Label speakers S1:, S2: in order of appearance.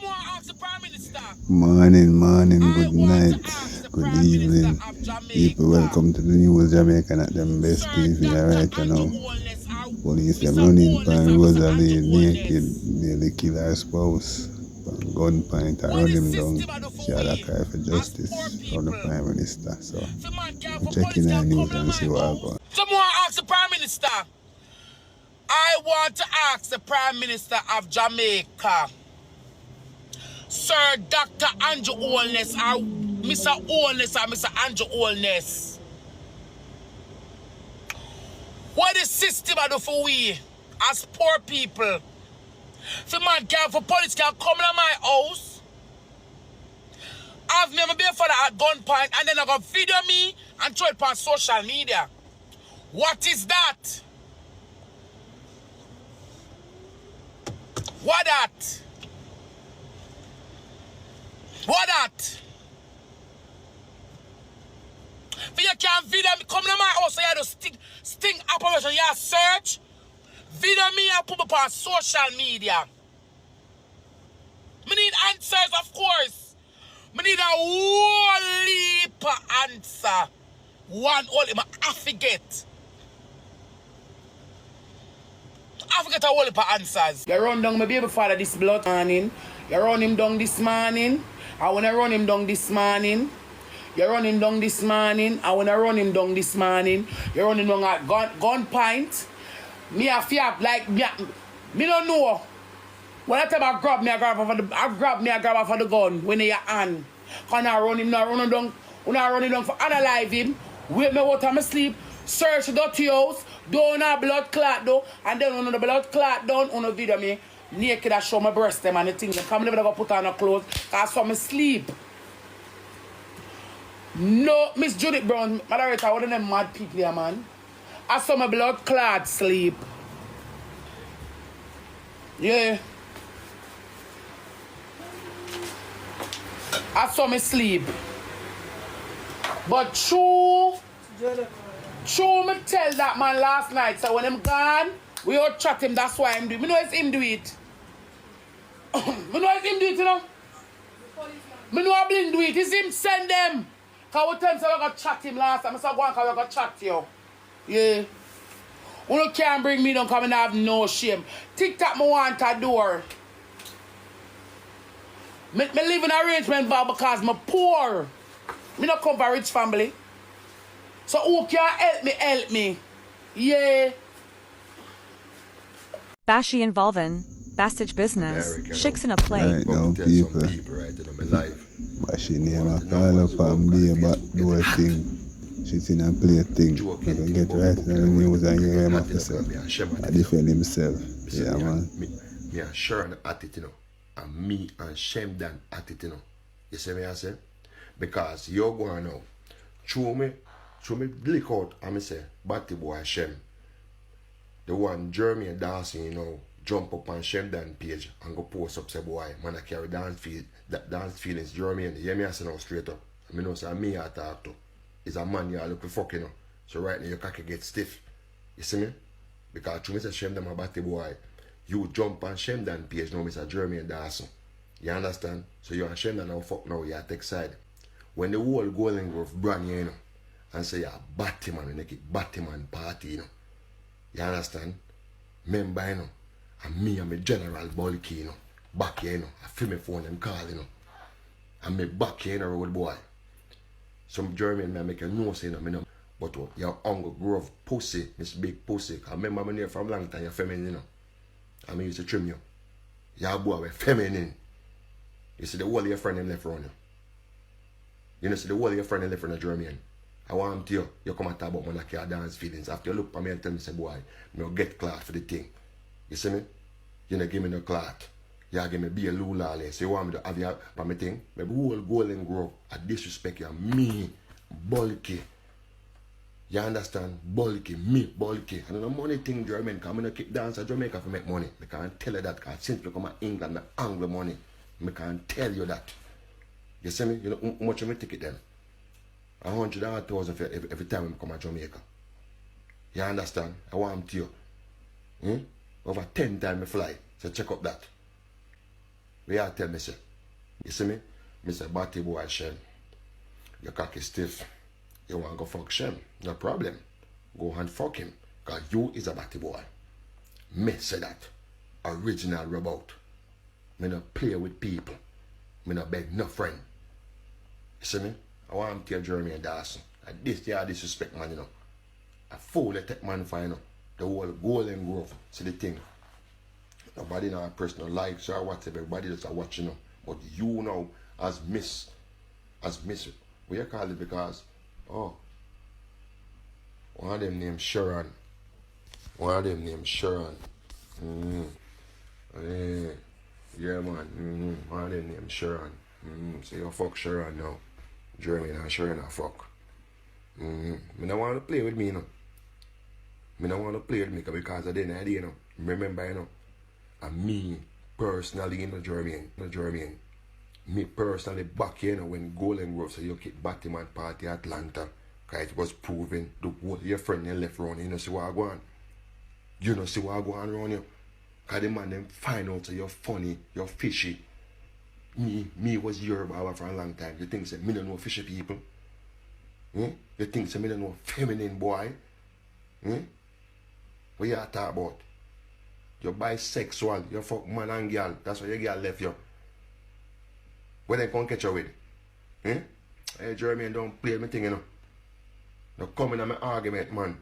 S1: Someone ask the Prime Minister.
S2: Morning,
S1: I
S2: good
S1: want to
S2: night,
S1: ask the
S2: good
S1: Prime Minister
S2: evening.
S1: of Jamaica.
S2: People, welcome to the news Jamaican at them best
S1: Sir
S2: TV,
S1: Dr.
S2: alright, you
S1: Andrew
S2: know.
S1: Allness,
S2: Police them
S1: Mr.
S2: running
S1: Allness
S2: from
S1: and Mr. Andrew
S2: rosealee naked,
S1: Allness.
S2: nearly kill her spouse. From gunpoint and
S1: What
S2: run
S1: the
S2: him down.
S1: system I do for
S2: She had a
S1: we
S2: cry for
S1: as poor
S2: justice from the
S1: people?
S2: Prime Minister. So,
S1: For man can,
S2: I'm
S1: for police
S2: checking our
S1: can come
S2: news
S1: to
S2: and
S1: my
S2: see what I
S1: house.
S2: got.
S1: Someone ask the Prime Minister. I want to ask the Prime Minister of Jamaica, Sir Dr. Andrew Allness, or Mr. Allness, or Mr. Andrew Allness. What the system I do for we as poor people? For man can, for police can come to my house, have me and my baby father at gunpoint, and then I go video me and throw it on social media. What is that? What that? What that? For you can video me, come to my house, so you have to sting operation, you have search, video me and put up on social media. Me need answers, of course. Me need a whole heap of answer. One only, I forget. I forget a whole heap of answers. You run down my baby father this blood morning. You run him down this morning. I wanna run him down this morning. You run him down this morning. I wanna run him down this morning. You run him down at gunpoint. Me a fear like me don't know. When I tell I grab off of the gun when he hand. Can I run him now, run him down, for analyze him, wait me out of my sleep, search the dirty house, down a blood clot though, and then when the blood clot down, on the video me, naked I show my breast them and the things. Come never go put on a clothes, cause I saw me sleep. No, Miss Judith Brown, moderator, one of them mad people here, man. I saw my blood clot sleep. Yeah. I saw me sleep. But true me tell that man last night. So when I'm gone, we all chat him, that's why I'm doing it. Me know it's him do it. Me know it's him do it, you know. Me know I bling do it. It's him send them. Cause we tell him so we got chat him last time. I said go on cause we got chat you. Yeah. You can't bring me down because I have no shame. TikTok me want a door. Me live in arrangement bar because I'm poor. Me not come from a rich family. So who can help me? Yeah.
S3: Bashy involving Bassage business. Chicks in a play.
S2: Right now, people.
S4: Right in my life.
S2: But she name a call up and be a back door thing. She's in a play thing. You can get right in the news and hear him officer. I defend himself. Yeah, man.
S4: Me and Sharon at it, you know. And me and Shem Dan at it, you know. You see me I say? Because you're going now. Throw me lick out and me say, Batty boy Shem. The one Jeremy dancing, you know, jump up on Shem Dan page and go post up say boy, man I carry dance feelings, Jeremy and you hear me I say now straight up. I mean no say me I talk to. It's a man you look for fucking, you know. So right now your cocky get stiff. You see me? Because through me say Shem Dan my Batty boy. You jump on Shem Dan page now, Mr. Jeremy and Dawson. You understand? So you and Shem Dan now fuck now, you take side. When the whole Golden Grove brand you know, and say you're Batman, you make it Batman party, you know. You understand? Remember, you know, and me and my General Bulky, you know, back here, you know, I feel my phone and call, you know. And me back here in the road, boy. Some German man make a nose, you know, but your Uncle Grove pussy, Miss Big Pussy. I remember my name from long time, you're feminine, you know. I mean, used to trim you. Your boy, we're feminine. You see the whole of your friend left around you. You know, see the whole of your friend left around the German. I want him to you come and talk about like your dance feelings. After you look at me and tell me, say, boy, me will get cloth for the thing. You see me? You know, give me no cloth. You give me be a lula. So you want me to have your for my thing? Maybe whole Golden Grove, I disrespect you. Me, bulky. You understand? Bulky, me, bulky. I don't know money thing, German, because I'm going to keep dancing Jamaica to make money. I can't tell you that, because since you come to England, I angle money. I can't tell you that. You see me? You know how much of my ticket then? 100,000 for every time I come to Jamaica. You understand? I want them to you. Over 10 times I fly. So check up that. We are tell me say. You see me? Me say Batty boy Shem. Your cocky stiff. You want to go fuck Shem? No problem. Go and fuck him. Cause you is a Batty boy. Me say that. Original robot. Me no play with people. Me no beg no friend. You see me? I want to tell Jeremy and Dawson. And this year disrespect man, you know. A fool they take man for, you know. The whole Golden Grove. See the thing. Nobody in our personal lives or whatever. Everybody just are watching, you know. But you now as miss. What you call it? Because one of them named Sharon. Yeah, man. One of them named Sharon. So you fuck Sharon now. Jeremy and Sharon are fuck. Me don't want to play with me, you know. Me don't want to play with me because I didn't idea, you know. Remember, you know. And me personally, you know, Jeremy. Me personally back here, you know, when Golden Grove, so you keep Batman party Atlanta. Because it was proven the whole your friend you left around, you know, see what I go on. You know, see what I go on around you. Because the man them find out so you're funny, you're fishy. Me was your barber for a long time. You think say me don't know fishy people? You think say me don't know feminine boy? What you talk about? You're bisexual, you fuck man and girl. That's why your girl left you. When they come catch you with? Hey Jeremy, don't play me thing, you know. Don't come in on my argument, man.